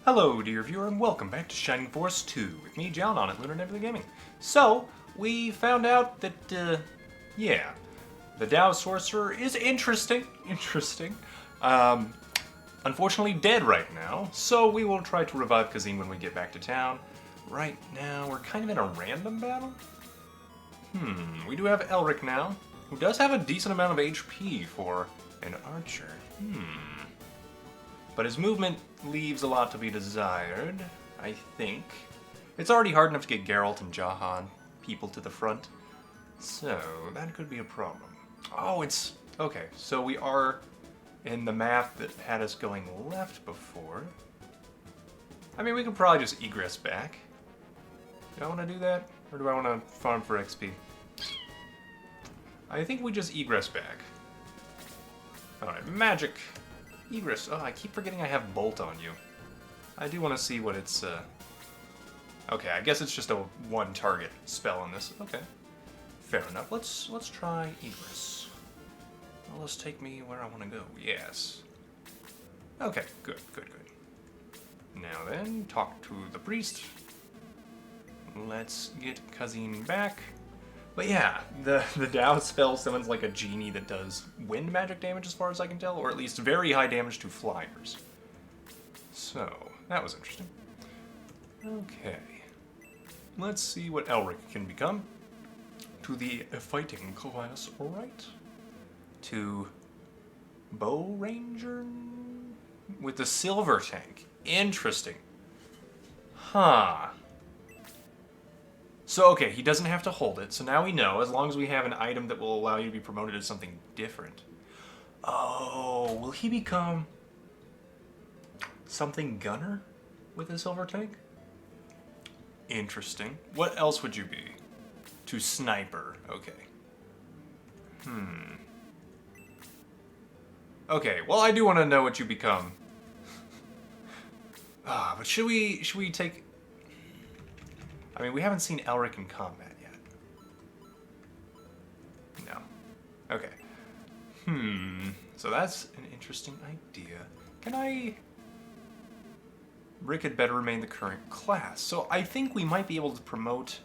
Hello, dear viewer, and welcome back to Shining Force 2 with me, Zeon, on at Lunar Nebula Gaming. So, we found out that, yeah, the Dao Sorcerer is interesting. Unfortunately dead right now, so we will try to revive Kazim when we get back to town. Right now, we're kind of in a random battle. We do have Elric now, who does have a decent amount of HP for an archer. But his movement leaves a lot to be desired, I think. It's already hard enough to get Geralt and Jahan people to the front, so that could be a problem. Oh, it's... okay, so we are in the map that had us going left before. I mean, we could probably just egress back. Do I want to do that? Or do I want to farm for XP? I think we just egress back. Alright, magic. Egress. Oh, I keep forgetting I have Bolt on you. I do want to see what it's, okay, I guess it's just a one-target spell on this. Okay. Fair enough. Let's try Egress. Well, let's take me where I want to go. Yes. Okay, good. Now then, talk to the priest. Let's get Kazim back. But yeah, the Dao spell summons like a genie that does wind magic damage as far as I can tell, or at least very high damage to flyers. So, that was interesting. Okay. Let's see what Elric can become. To the fighting class, right? To Bow Ranger with the silver tank. Interesting. Huh. So, okay, he doesn't have to hold it, so now we know, as long as we have an item that will allow you to be promoted to something different. Oh, will he become something gunner with a silver tank? Interesting. What else would you be? To sniper, okay. Okay, well, I do want to know what you become. But should we take... I mean, we haven't seen Elric in combat yet. No. Okay. So that's an interesting idea. Can I... Rick had better remain the current class. So I think we might be able to promote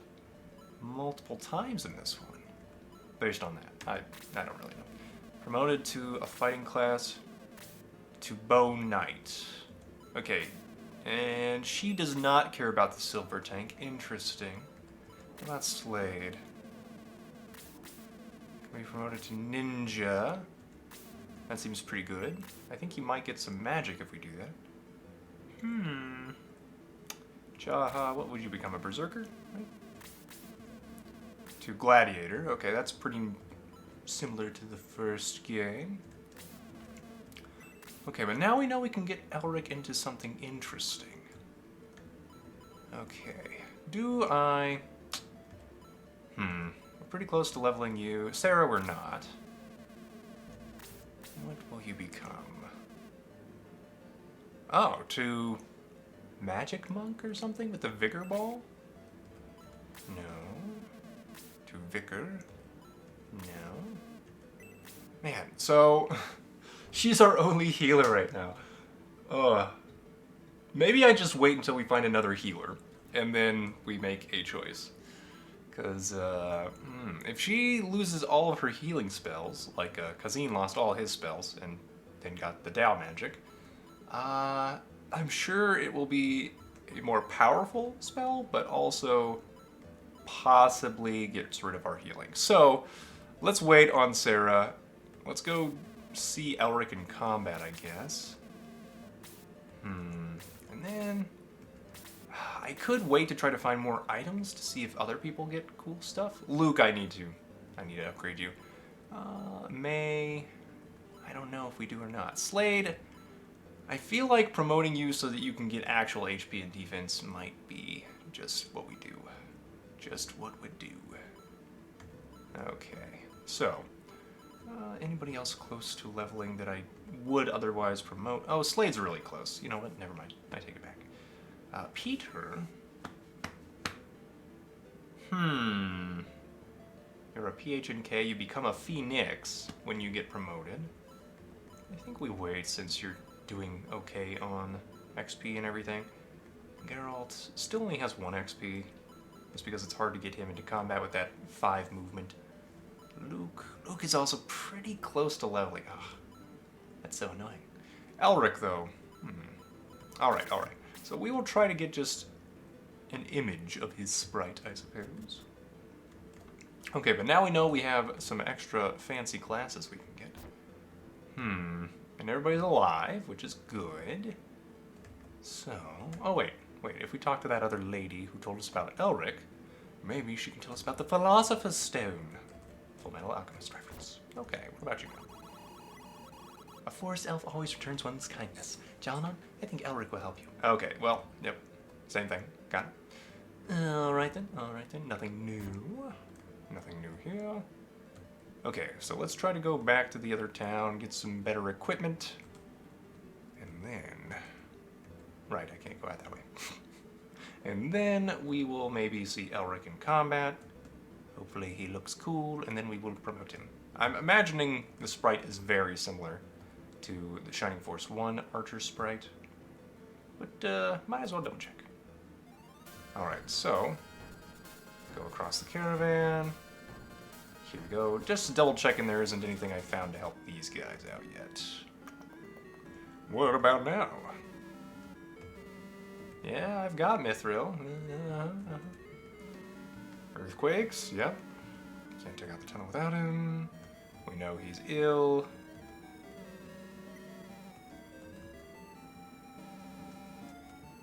multiple times in this one. Based on that. I don't really know. Promoted to a fighting class. To Bow Knight. Okay. And she does not care about the silver tank. Interesting. What about Slade? Can we promote it to Ninja? That seems pretty good. I think he might get some magic if we do that. Jaha, what would you become? A Berserker? Right? To Gladiator. Okay, that's pretty similar to the first game. Okay, but now we know we can get Elric into something interesting. Okay. Do I... We're pretty close to leveling you. Sarah, we're not. What will you become? Oh, to... Magic Monk or something with the Vigor Ball? No. To Vicar? No. Man, so... She's our only healer right now. Maybe I just wait until we find another healer, and then we make a choice. Because, if she loses all of her healing spells, like Kazim lost all his spells, and then got the Dao magic, I'm sure it will be a more powerful spell, but also possibly gets rid of our healing. So, let's wait on Sarah. Let's go see Elric in combat, I guess. And then I could wait to try to find more items to see if other people get cool stuff. Luke, I need to upgrade you. May, I don't know if we do or not. Slade, I feel like promoting you so that you can get actual HP and defense might be just what we do. Just what we do. Okay, so anybody else close to leveling that I would otherwise promote? Oh, Slade's really close. You know what? Never mind. I take it back. Peter. You're a PHNK. You become a Phoenix when you get promoted. I think we wait since you're doing okay on XP and everything. Geralt still only has 1 XP. Just because it's hard to get him into combat with that 5 movement. Luke is also pretty close to leveling. Ugh, that's so annoying. Elric, though. Alright. So we will try to get just an image of his sprite, I suppose. Okay, but now we know we have some extra fancy classes we can get. And everybody's alive, which is good. So... Oh, wait. If we talk to that other lady who told us about Elric, maybe she can tell us about the Philosopher's Stone. Full Metal Alchemist reference. Okay, what about you? A forest elf always returns one's kindness. Jalanon, I think Elric will help you. Okay, well, yep. Same thing. Got it. Alright then. Nothing new. Nothing new here. Okay, so let's try to go back to the other town, get some better equipment. And then... Right, I can't go out that way. And then we will maybe see Elric in combat. Hopefully he looks cool, and then we will promote him. I'm imagining the sprite is very similar to the Shining Force 1 Archer sprite. But, might as well double check. Alright, so... Go across the caravan. Here we go. Just double checking there isn't anything I found to help these guys out yet. What about now? Yeah, I've got Mithril. Earthquakes, yep. Can't take out the tunnel without him. We know he's ill.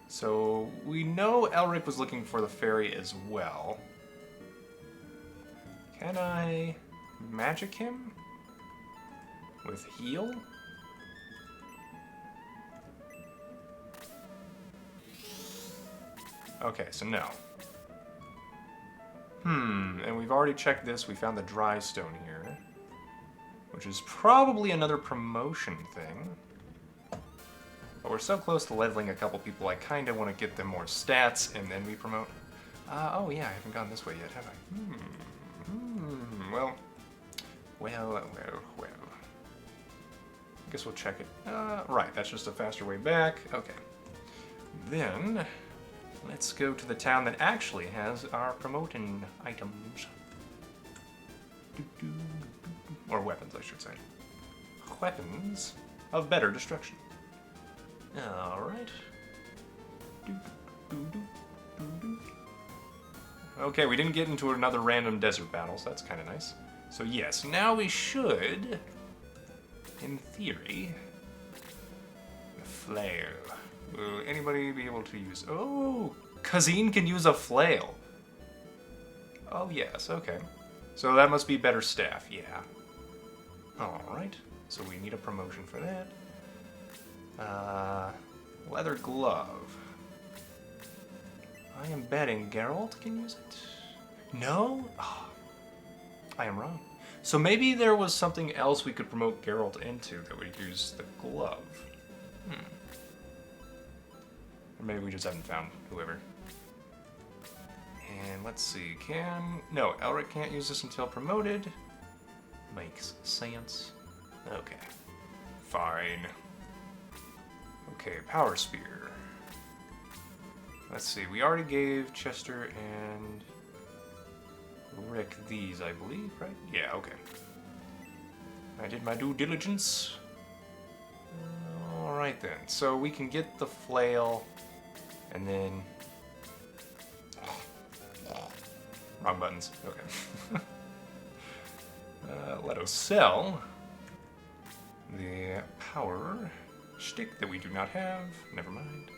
So, we know Elric was looking for the fairy as well. Can I magic him? With heal? Okay, so no. And we've already checked this. We found the dry stone here. Which is probably another promotion thing. But we're so close to leveling a couple people, I kind of want to get them more stats, and then we promote. Oh yeah, I haven't gone this way yet, have I? Well. I guess we'll check it. Right, that's just a faster way back. Okay. Then, let's go to the town that actually has our promoting items. Or weapons, I should say. Weapons of better destruction. Alright. Okay, we didn't get into another random desert battle, so that's kind of nice. So yes, now we should, in theory, the flail. Will anybody be able to use... Oh! Kazine can use a flail! Oh yes, okay. So that must be better staff, yeah. Alright, so we need a promotion for that. Leather glove. I am betting Geralt can use it. No? Oh, I am wrong. So maybe there was something else we could promote Geralt into that would use the glove. Or maybe we just haven't found whoever. And let's see, no, Elric can't use this until promoted. Makes sense. Okay. Fine. Okay, power spear. Let's see, we already gave Chester and Rick these, I believe, right? Yeah, okay. I did my due diligence. Alright then, so we can get the flail, and then... Wrong buttons, okay. Let us sell the power stick that we do not have. Never mind.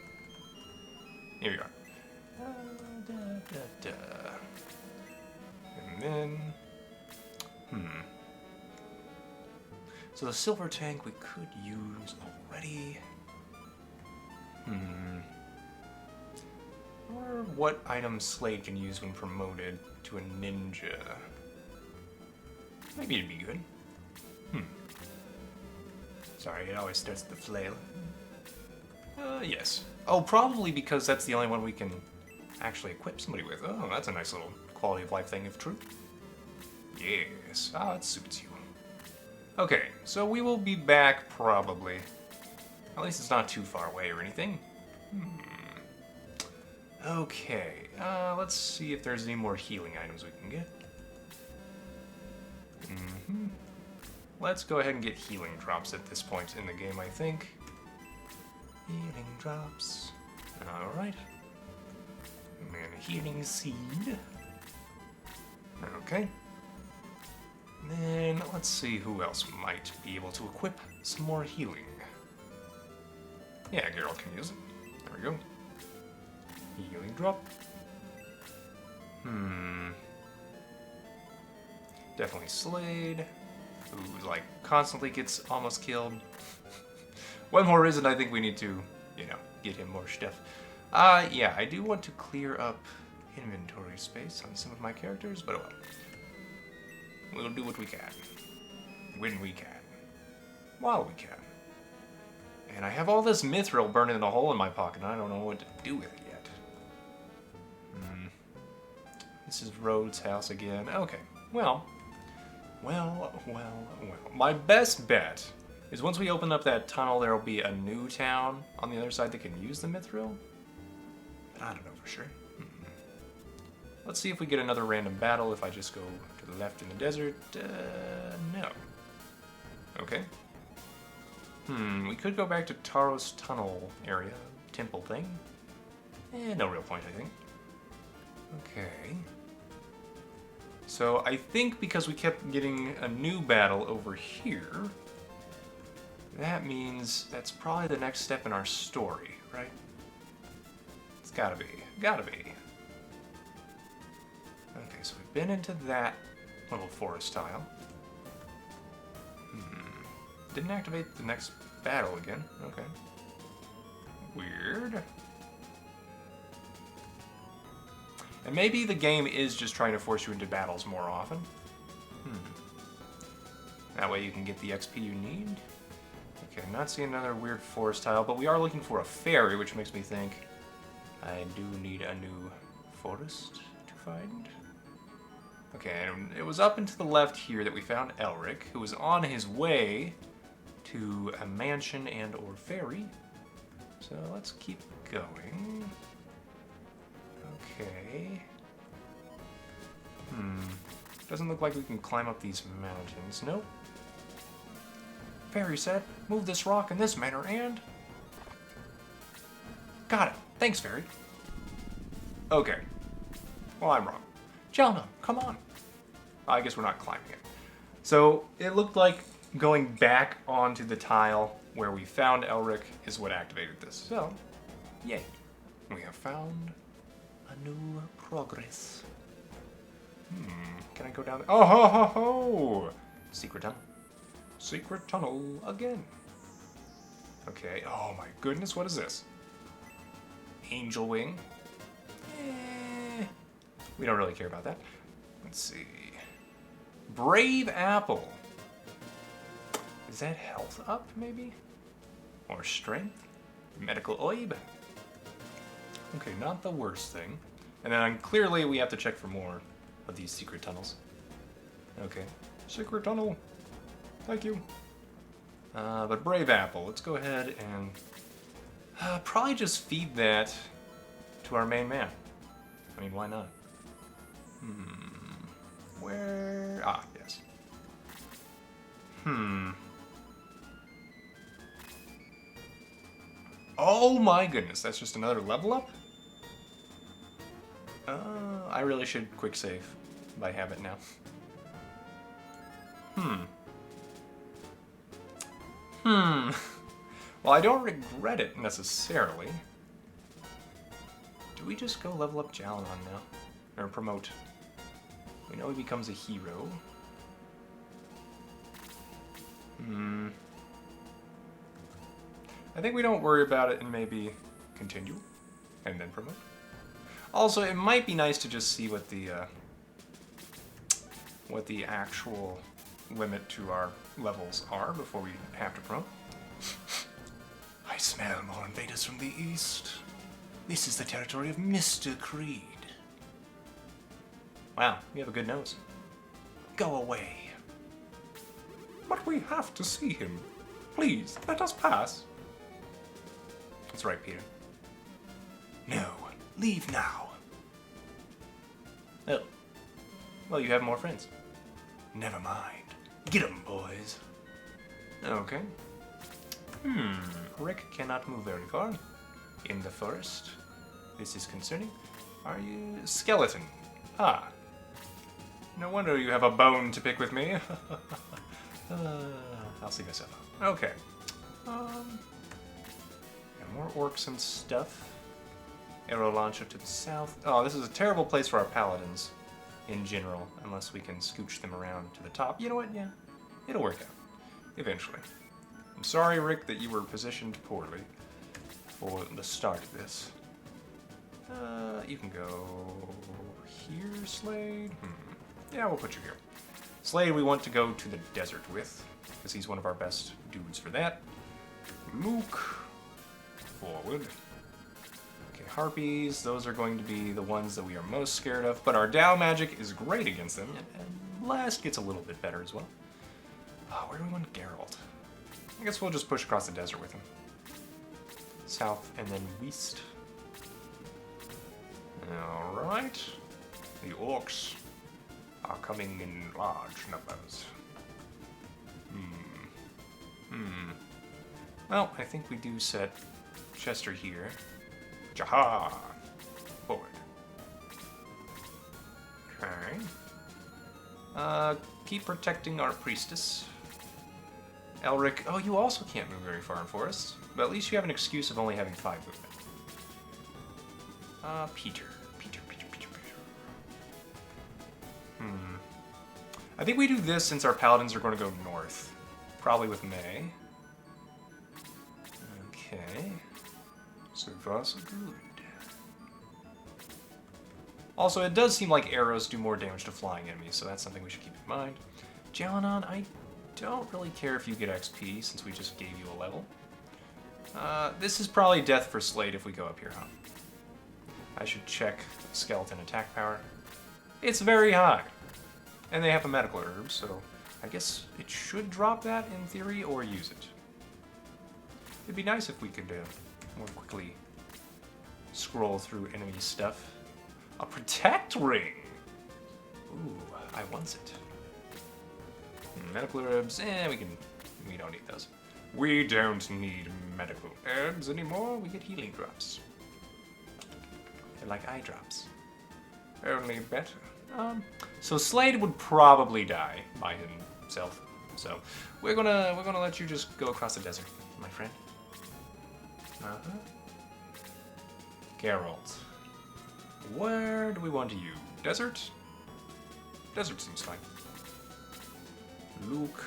Here we are. And then... So the silver tank we could use already. Or what item Slade can use when promoted to a ninja. Maybe it'd be good. Sorry, it always starts with the flail. Yes. Oh, probably because that's the only one we can actually equip somebody with. Oh, that's a nice little quality of life thing if true. Yes. Ah, it suits you. Okay, so we will be back probably. At least it's not too far away or anything. Okay, let's see if there's any more healing items we can get. Let's go ahead and get healing drops at this point in the game, I think. Healing drops. Alright. And a healing seed. Okay. Then let's see who else might be able to equip some more healing. Yeah, Geralt can use it. There we go. Healing drop. Definitely Slade, who like constantly gets almost killed. One more reason I think we need to, get him more stuff. Yeah, I do want to clear up inventory space on some of my characters, but we'll do what we can. When we can. While we can. And I have all this mithril burning in a hole in my pocket, and I don't know what to do with it yet. This is Rhodes' house again. Okay, well. My best bet is once we open up that tunnel, there will be a new town on the other side that can use the mithril. But I don't know for sure. Let's see if we get another random battle if I just go to the left in the desert. No. Okay. We could go back to Taro's tunnel area, temple thing. No real point, I think. Okay. So I think because we kept getting a new battle over here, that means that's probably the next step in our story, right? It's gotta be. Gotta be. Okay, so we've been into that little forest tile. Didn't activate the next battle again. Okay. Weird. And maybe the game is just trying to force you into battles more often. That way you can get the XP you need. Okay, I'm not seeing another weird forest tile, but we are looking for a fairy, which makes me think I do need a new forest to find. Okay, and it was up and to the left here that we found Elric, who was on his way to a mansion and or fairy. So let's keep going. Okay. Doesn't look like we can climb up these mountains. Nope. Fairy said, move this rock in this manner and... Got it. Thanks, Fairy. Okay. Well, I'm wrong. Jelna, come on. I guess we're not climbing it. So, it looked like going back onto the tile where we found Elric is what activated this. So, yay. We have found a new progress. Can I go down there? Oh, ho, ho, ho! Secret tunnel. Secret tunnel again. Okay, oh my goodness, what is this? Angel wing. We don't really care about that. Let's see. Brave apple. Is that health up, maybe? Or strength? Medical oib? Okay, not the worst thing. And then clearly we have to check for more of these secret tunnels. Okay. Secret tunnel. Thank you. But Brave Apple, let's go ahead and probably just feed that to our main man. I mean, why not? Where? Ah, yes. Oh my goodness, that's just another level up? I really should quick save by habit now. Well, I don't regret it necessarily. Do we just go level up Jalanon now? Or promote? We know he becomes a hero. I think we don't worry about it and maybe continue and then promote. Also, it might be nice to just see what the actual limit to our levels are before we have to promote. I smell more invaders from the east. This is the territory of Mr. Creed. Wow, you have a good nose. Go away. But we have to see him. Please, let us pass. That's right, Peter. No, leave now. Oh. Well, you have more friends. Never mind. Get 'em, boys. Okay. Rick cannot move very far. In the forest. This is concerning. Are you... Skeleton. Ah. No wonder you have a bone to pick with me. I'll see myself out. Okay. Got more orcs and stuff. Arrow launcher to the south. Oh, this is a terrible place for our paladins in general, unless we can scooch them around to the top. You know what? Yeah. It'll work out. Eventually. I'm sorry, Rick, that you were positioned poorly for the start of this. You can go here, Slade. Yeah, we'll put you here. Slade, we want to go to the desert with, because he's one of our best dudes for that. Mook. Forward. Okay, harpies, those are going to be the ones that we are most scared of, but our Dow magic is great against them, and Last gets a little bit better as well. Oh, where do we want Geralt? I guess we'll just push across the desert with him. South and then west. Alright. The orcs are coming in large numbers. Well, I think we do set Chester here. Jaha! Forward. Okay. Keep protecting our priestess. Elric, oh, you also can't move very far in forest, but at least you have an excuse of only having 5 movement. Peter. I think we do this since our paladins are going to go north. Probably with May. Okay. So far, so good. Also, it does seem like arrows do more damage to flying enemies, so that's something we should keep in mind. Jalanon, I don't really care if you get XP, since we just gave you a level. This is probably death for Slade if we go up here, huh? I should check skeleton attack power. It's very high. And they have a medical herb, so I guess it should drop that in theory, or use it. It'd be nice if we could more quickly scroll through enemy stuff. A protect ring! Ooh, I want it. Medical herbs, we don't need those. We don't need medical herbs anymore, we get healing drops. They're like eye drops. Only better. So Slade would probably die by himself. So we're gonna let you just go across the desert, my friend. Geralt. Where do we want you? Desert? Desert seems fine. Luke.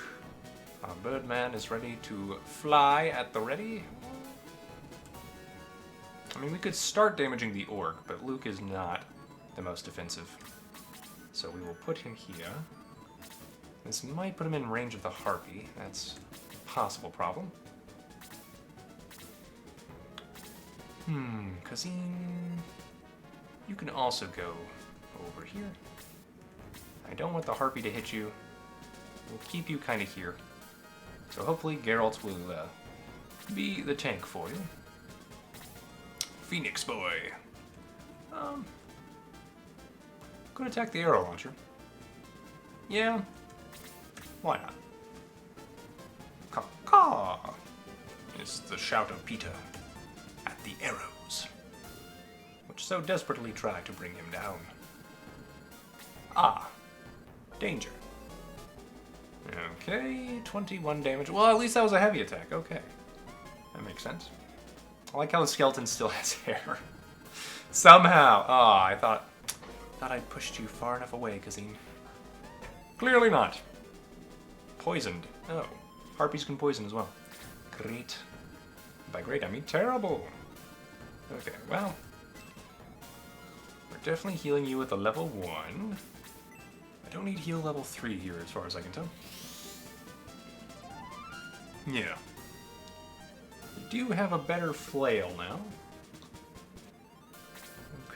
Our birdman is ready to fly at the ready. I mean, we could start damaging the orc, but Luke is not the most defensive. So we will put him here. This might put him in range of the harpy. That's a possible problem. Kazim. You can also go over here. I don't want the harpy to hit you. We'll keep you kind of here. So hopefully Geralt will be the tank for you. Phoenix boy. Gonna attack the arrow launcher. Yeah. Why not? Caw-caw is the shout of Peter at the arrows, which so desperately try to bring him down. Ah. Danger. Okay, 21 damage. Well, at least that was a heavy attack. Okay. That makes sense. I like how the skeleton still has hair. Somehow. Ah, I thought I'd pushed you far enough away, Kazim. Clearly not. Poisoned. Oh. Harpies can poison as well. Great. By great, I mean terrible. Okay, well. We're definitely healing you with a level 1. I don't need heal level 3 here as far as I can tell. Yeah. We do have a better flail now.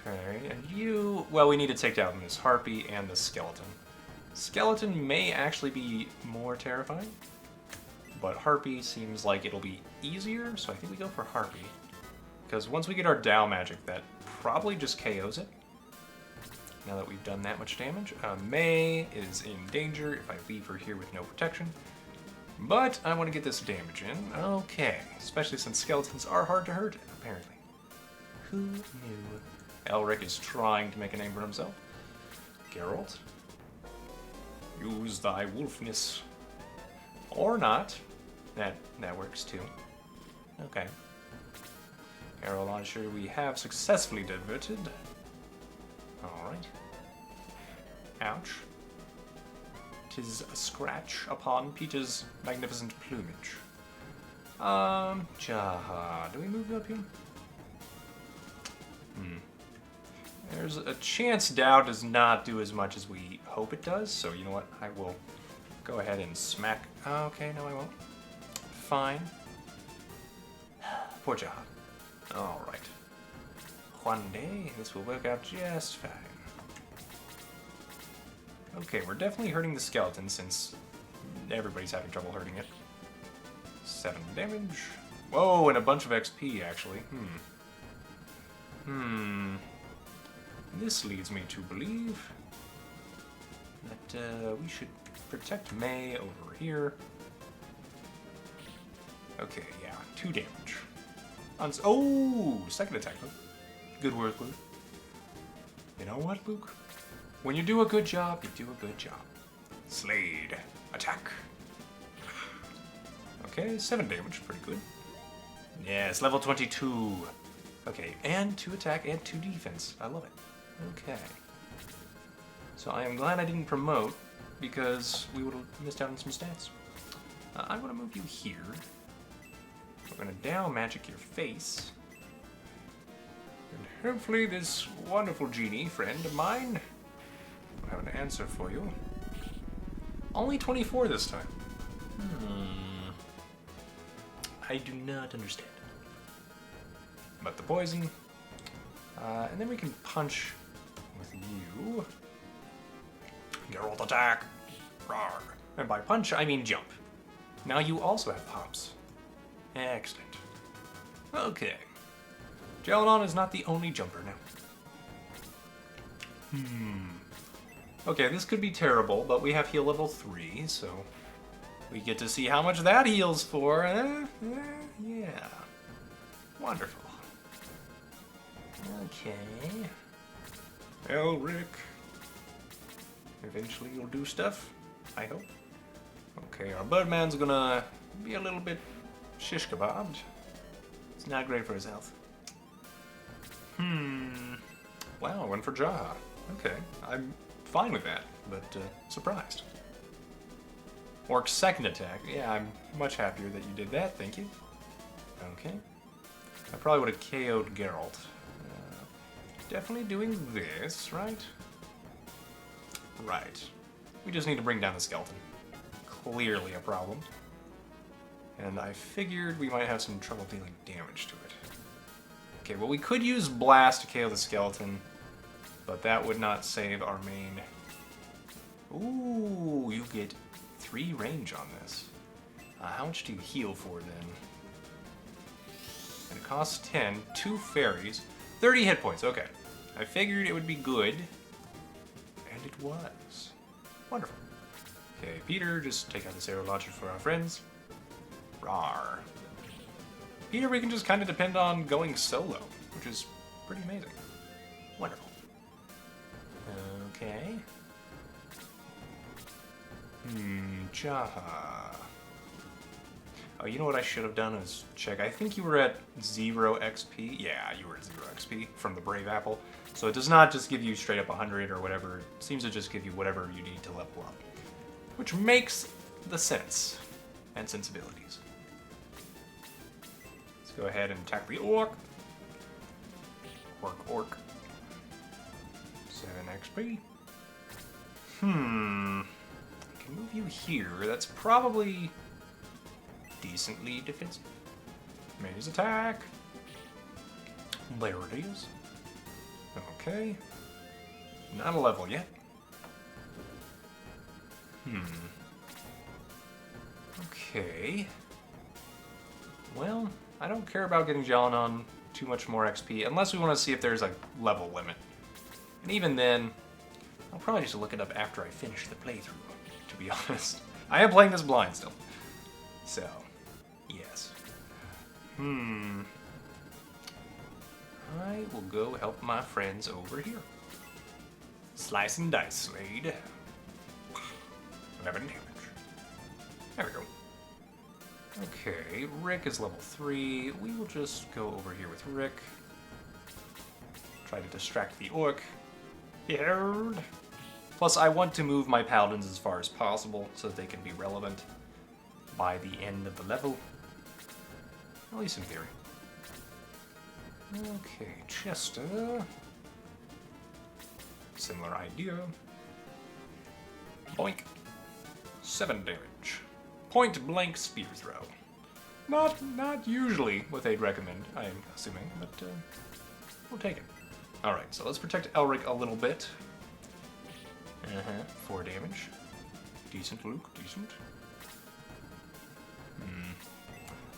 Okay, and you... Well, we need to take down this harpy and the skeleton. Skeleton may actually be more terrifying, but Harpy seems like it'll be easier, so I think we go for Harpy. Because once we get our Dow magic, that probably just KOs it. Now that we've done that much damage. May is in danger if I leave her here with no protection. But I want to get this damage in. Okay, especially since skeletons are hard to hurt, apparently. Who knew? Elric is trying to make a name for himself. Geralt. Use thy wolfness. Or not. That works too. Okay. Arrow launcher we have successfully diverted. Alright. Ouch. 'Tis a scratch upon Peter's magnificent plumage. Jaha. Do we move up here? There's a chance Dow does not do as much as we hope it does, so you know what? I will go ahead and smack. Okay, no, I won't. Fine. Poor Jaha. Alright. One day, this will work out just fine. Okay, we're definitely hurting the skeleton since everybody's having trouble hurting it. 7 damage. Whoa, and a bunch of XP, actually. This leads me to believe that we should protect May over here. Okay, yeah, 2 damage. Oh, second attack, Luke. Good work, Luke. You know what, Luke? When you do a good job, you do a good job. Slade, attack. Okay, 7 damage, pretty good. Yes, level 22. Okay, and 2 attack and 2 defense. I love it. Okay. So I am glad I didn't promote, because we would have missed out on some stats. I'm going to move you here. We're going to Dow magic your face. And hopefully this wonderful genie friend of mine will have an answer for you. Only 24 this time. I do not understand. But the poison. And then we can punch with you. Geralt attack. Rawr. And by punch, I mean jump. Now you also have hops. Excellent. Okay. Jaladon is not the only jumper now. Okay, this could be terrible, but we have heal level 3, so we get to see how much that heals for. Yeah. Wonderful. Okay. Elric. Eventually you'll do stuff, I hope. Okay, our Birdman's gonna be a little bit shish kebabbed. It's not great for his health. Wow, I went for Jaha. Okay, I'm fine with that, but surprised. Orc's second attack. Yeah, I'm much happier that you did that, thank you. Okay. I probably would have KO'd Geralt. Definitely doing this, right? Right. We just need to bring down the skeleton. Clearly a problem. And I figured we might have some trouble dealing damage to it. Okay, well we could use Blast to KO the skeleton, but that would not save our main. Ooh, you get 3 range on this. How much do you heal for then? And it costs 10, 2 fairies, 30 hit points, okay. I figured it would be good, and it was. Wonderful. Okay, Peter, just take out this arrow launcher for our friends. Rawr. Peter, we can just kind of depend on going solo, which is pretty amazing. Wonderful. Okay. Jaha. Oh, you know what I should have done is check. I think you were at 0 XP. Yeah, you were at 0 XP from the Brave Apple. So it does not just give you straight up 100 or whatever. It seems to just give you whatever you need to level up. Which makes the sense and sensibilities. Let's go ahead and attack the orc. Orc. 7 XP. I can move you here. That's probably decently defensive. May's attack. There it is. Okay. Not a level yet. Okay. Well, I don't care about getting Zeon on too much more XP, unless we want to see if there's a level limit. And even then, I'll probably just look it up after I finish the playthrough, to be honest. I am playing this blind still. So, yes. I will go help my friends over here. Slice and dice, Slade. 11 damage. There we go. Okay, Rick is level 3. We will just go over here with Rick. Try to distract the orc. Here. Plus, I want to move my paladins as far as possible so that they can be relevant by the end of the level. At least in theory. Okay, Chester. Similar idea. Boink. 7 damage. Point blank spear throw. Not usually what they'd recommend, I'm assuming, but we'll take it. Alright, so let's protect Elric a little bit. 4 damage. Decent, Luke, decent.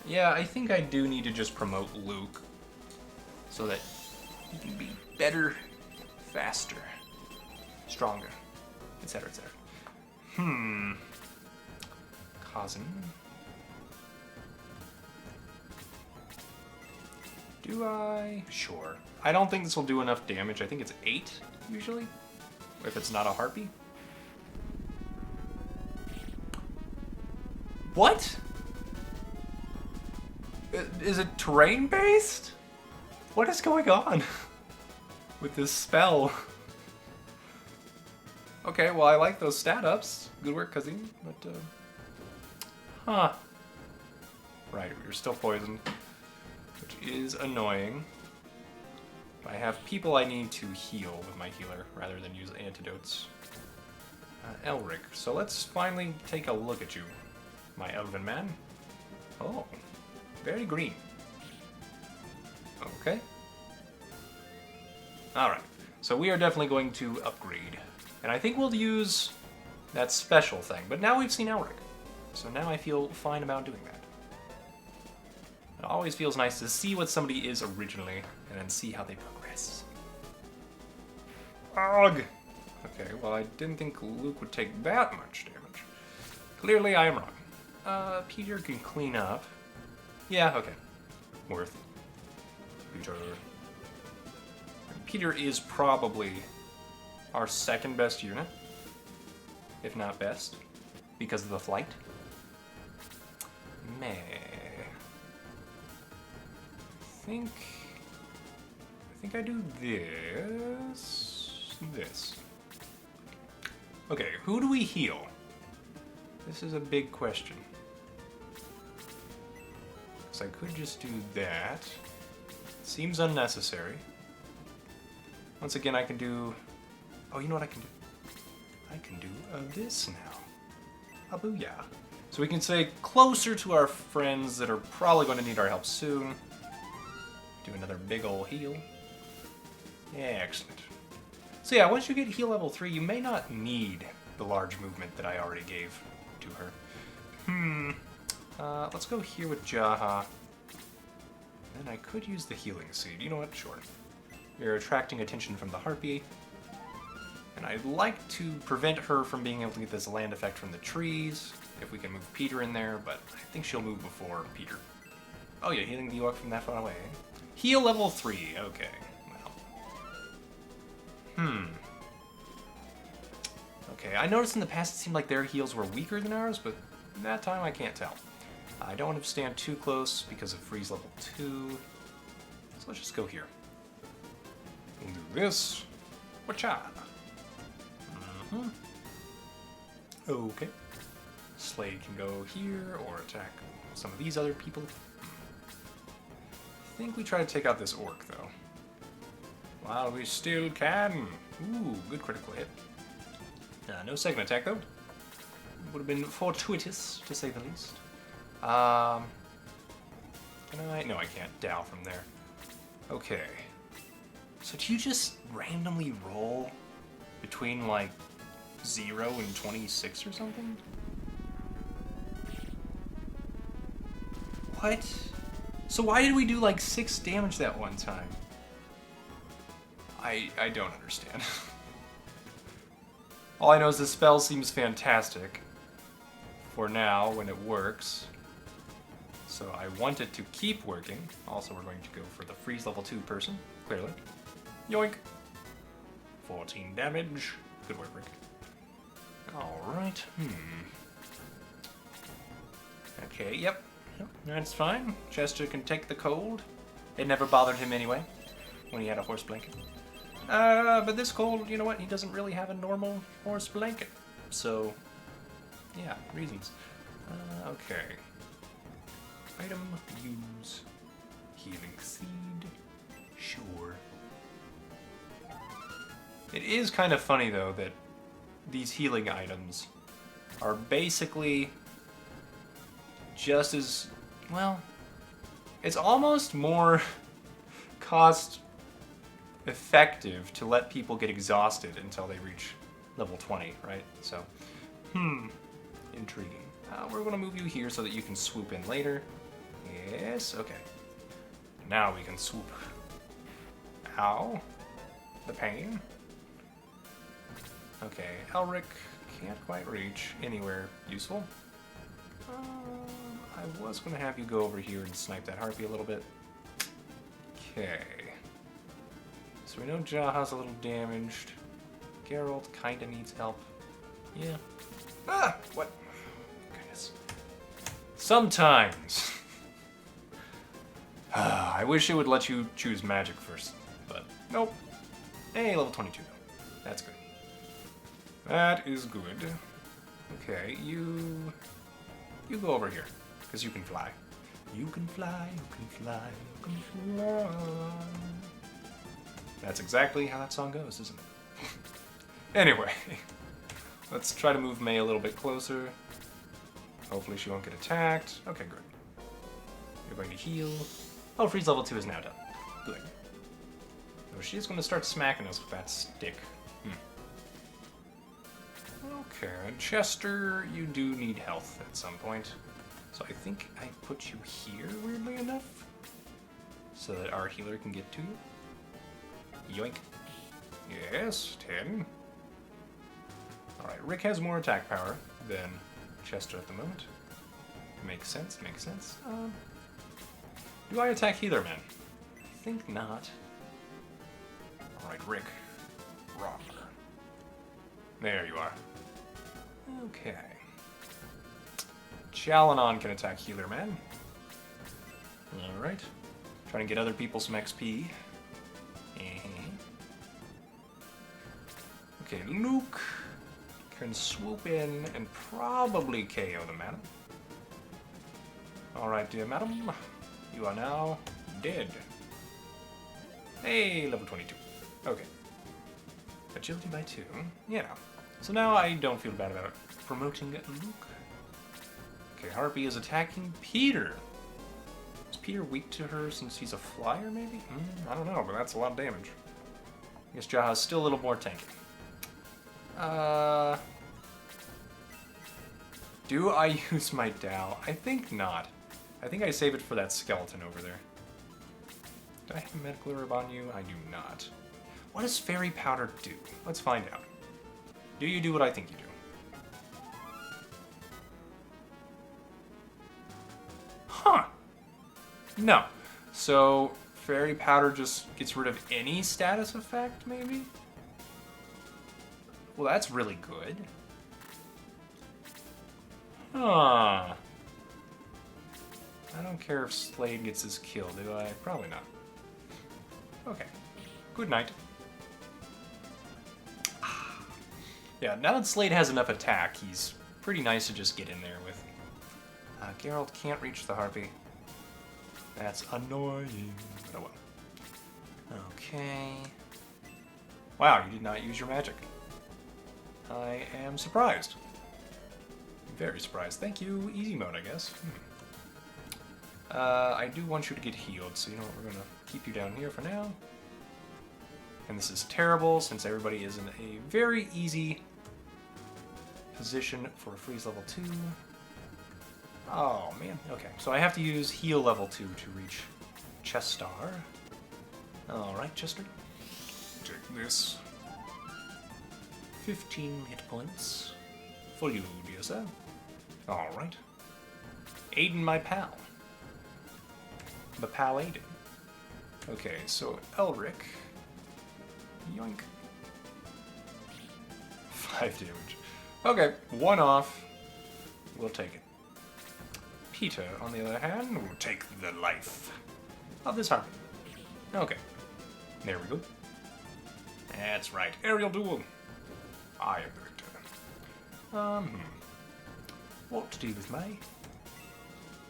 Yeah, I think I do need to just promote Luke so that he can be better, faster, stronger, etc., etc. Cousin. Do I? Sure. I don't think this will do enough damage. I think it's 8, usually, if it's not a harpy. What? Is it terrain-based? What is going on with this spell? Okay, well, I like those stat ups. Good work, cousin. But, huh. Right, we're still poisoned, which is annoying. I have people I need to heal with my healer rather than use antidotes. Elric. So let's finally take a look at you, my elven man. Oh, very green. Okay. Alright, so we are definitely going to upgrade. And I think we'll use that special thing. But now we've seen Elric, so now I feel fine about doing that. It always feels nice to see what somebody is originally, and then see how they progress. Ugh! Okay, well, I didn't think Luke would take that much damage. Clearly, I am wrong. Peter can clean up. Yeah, okay. Worth. Peter. Peter is probably our second best unit, if not best, because of the flight. Meh. I think I do this. Okay, who do we heal? This is a big question. Because I could just do that. Seems unnecessary. Once again, I can do... Oh, you know what I can do? I can do this now. A booyah. So we can stay closer to our friends that are probably going to need our help soon. Do another big ol' heal. Yeah, excellent. So yeah, once you get heal level 3, you may not need the large movement that I already gave to her. Let's go here with Jaha. And I could use the healing seed. You know what? Sure. You're attracting attention from the harpy. And I'd like to prevent her from being able to get this land effect from the trees, if we can move Peter in there, but I think she'll move before Peter. Oh yeah, healing the orc from that far away. Heal level 3, okay. Well. Okay, I noticed in the past it seemed like their heals were weaker than ours, but that time I can't tell. I don't want to stand too close because of freeze level 2. So let's just go here. We'll do this. Wacha. Okay. Slade can go here or attack some of these other people. I think we try to take out this orc, though. While we still can. Ooh, good critical hit. No second attack, though. Would have been fortuitous, to say the least. Can I? No, I can't Dow from there. Okay. So do you just randomly roll between, like, 0 and 26 or something? What? So why did we do like 6 damage that one time? I don't understand. All I know is the spell seems fantastic for now when it works. So I want it to keep working. Also, we're going to go for the freeze level 2 person, clearly. Yoink. 14 damage. Good work, Rick. Alright, Okay, yep. That's fine. Chester can take the cold. It never bothered him anyway, when he had a horse blanket. But this cold, you know what? He doesn't really have a normal horse blanket. So, yeah, reasons. Okay. Item, use, healing seed. Sure. It is kind of funny, though, that these healing items are basically just as, well, it's almost more cost effective to let people get exhausted until they reach level 20, right? So, intriguing. We're going to move you here so that you can swoop in later. Yes, okay. Now we can swoop. Ow. The pain. Okay, Elric can't quite reach anywhere useful. I was going to have you go over here and snipe that harpy a little bit. Okay. So we know Jaha's a little damaged. Geralt kinda needs help. Yeah. Ah! What? Goodness. Sometimes. I wish it would let you choose magic first, but nope. Hey, level 22 though. That's good. That is good. Okay, you go over here, because you can fly. You can fly, you can fly, you can fly. That's exactly how that song goes, isn't it? Anyway, let's try to move May a little bit closer. Hopefully she won't get attacked. Okay, good. You're going to heal. Oh, freeze level 2 is now done. Good. So she's going to start smacking us with that stick. Okay, Chester, you do need health at some point. So I think I put you here, weirdly enough, so that our healer can get to you. Yoink. Yes, 10. Alright, Rick has more attack power than Chester at the moment. Makes sense, makes sense. Do I attack healer, man? I think not. Alright, Rick. Rock. There you are. Okay. Chalanon can attack healer, man. Alright. Trying to get other people some XP. Okay, Luke can swoop in and probably KO the madam. Alright, dear madam. You are now dead. Hey, level 22. Okay. Agility by 2. Yeah. So now I don't feel bad about promoting Luke. Okay, Harpy is attacking Peter. Is Peter weak to her since he's a flyer, maybe? I don't know, but that's a lot of damage. I guess Jaha's still a little more tanky. Do I use my Dow? I think not. I think I save it for that skeleton over there. Do I have a medical herb on you? I do not. What does fairy powder do? Let's find out. Do you do what I think you do? Huh. No. So, fairy powder just gets rid of any status effect, maybe? Well, that's really good. Huh. I don't care if Slade gets his kill, do I? Probably not. Okay. Good night. Yeah, now that Slade has enough attack, he's pretty nice to just get in there with. Geralt can't reach the Harpy. That's annoying. But oh well. Okay. Wow, you did not use your magic. I am surprised. Very surprised. Thank you. Easy mode, I guess. I do want you to get healed, so you know what, we're going to keep you down here for now. And this is terrible, since everybody is in a very easy position for a freeze level 2. Oh, man. Okay, so I have to use heal level 2 to reach Chestar. Alright, Chester. Take this. 15 hit points. For you, dear sir. Alright. Aiden, my pal. The pal Aiden. Okay, so Elric. Yoink. 5 damage. Okay, 1 off. We'll take it. Peter, on the other hand, will take the life of this harpy. Okay. There we go. That's right. Aerial duel. I am the victor. What to do with May?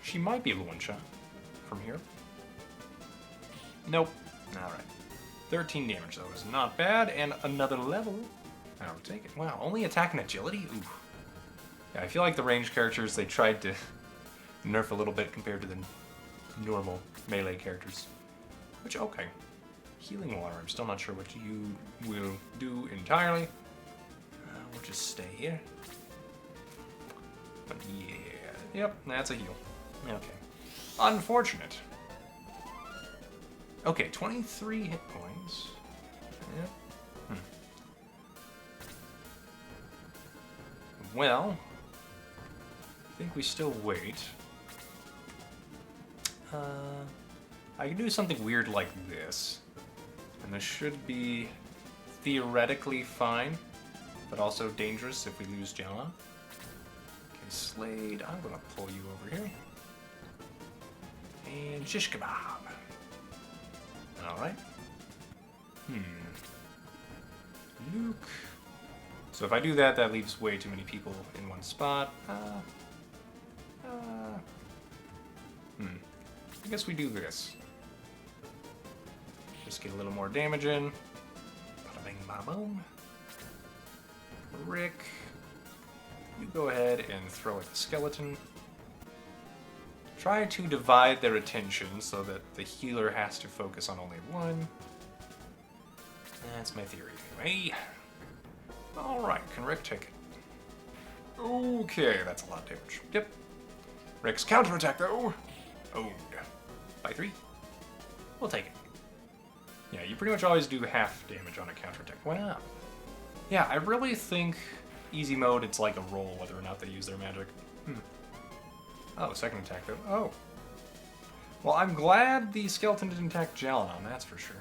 She might be able to one-shot from here. Nope. Alright. 13 damage, though, is not bad. And another level. I will take it. Wow, only attack and agility? Ooh. Yeah, I feel like the ranged characters, they tried to nerf a little bit compared to the normal melee characters. Which, okay. Healing water, I'm still not sure what you will do entirely. We'll just stay here. But yeah. Yep, that's a heal. Okay. Unfortunate. Okay, 23 hit points. Yep. Well, I think we still wait. I can do something weird like this. And this should be theoretically fine, but also dangerous if we lose Zeon. Okay, Slade, I'm gonna pull you over here. And shish kebab. Alright. Luke. So if I do that, that leaves way too many people in one spot. I guess we do this. Just get a little more damage in. Bada bing, bada boom. Rick, you go ahead and throw at the skeleton. Try to divide their attention so that the healer has to focus on only one. That's my theory anyway. Alright, can Rick take it? Okay, that's a lot of damage. Yep. Rick's counterattack though. Oh, by 3. We'll take it. Yeah, you pretty much always do half damage on a counterattack. Why not? Yeah, I really think easy mode, it's like a roll whether or not they use their magic. Oh, second attack though. Oh. Well, I'm glad the skeleton didn't attack Jalanon, that's for sure.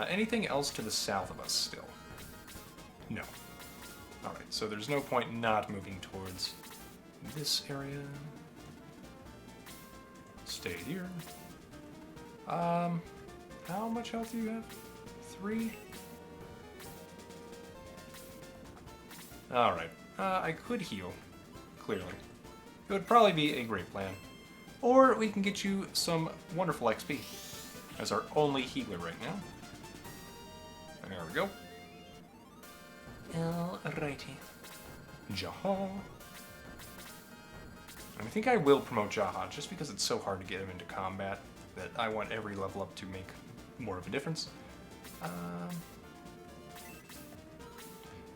Anything else to the south of us still? No. Alright, so there's no point not moving towards this area. Stay here. How much health do you have? 3? Alright, I could heal, clearly. It would probably be a great plan. Or we can get you some wonderful XP as our only healer right now. There we go. Alrighty. Jaha. I think I will promote Jaha just because it's so hard to get him into combat that I want every level up to make more of a difference.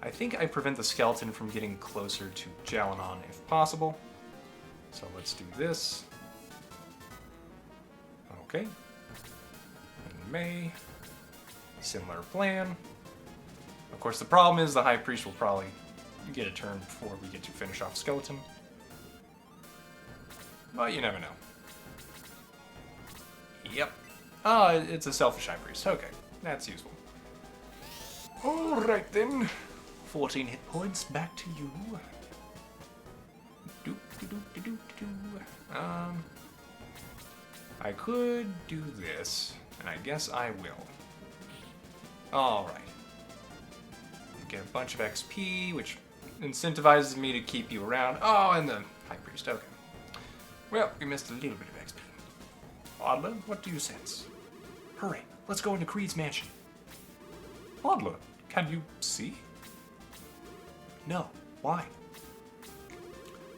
I think I prevent the skeleton from getting closer to Jalanon if possible. So let's do this. Okay. In May. Similar plan. Of course, the problem is the High Priest will probably get a turn before we get to finish off Skeleton. But you never know. Yep. It's a selfish High Priest. Okay, that's useful. Alright then. 14 hit points, back to you. I could do this, and I guess I will. Alright. Get a bunch of XP, which incentivizes me to keep you around. Oh, and the High Priest, okay. Well, we missed a little bit of XP. Adler, what do you sense? Hurry, let's go into Creed's mansion. Adler, can you see? No, why?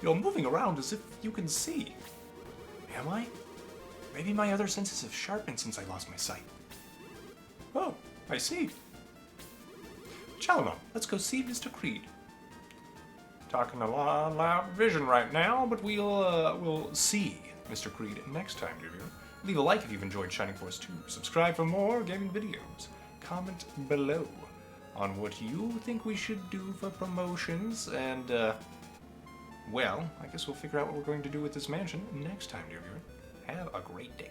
You're moving around as if you can see. Am I? Maybe my other senses have sharpened since I lost my sight. Oh, I see. Chalanon, let's go see Mr. Creed. talking a lot loud vision right now, but we'll see Mr. Creed next time, dear viewer. Leave a like if you've enjoyed Shining Force 2. Subscribe for more gaming videos. Comment below on what you think we should do for promotions, and, well, I guess we'll figure out what we're going to do with this mansion next time, dear viewer. Have a great day.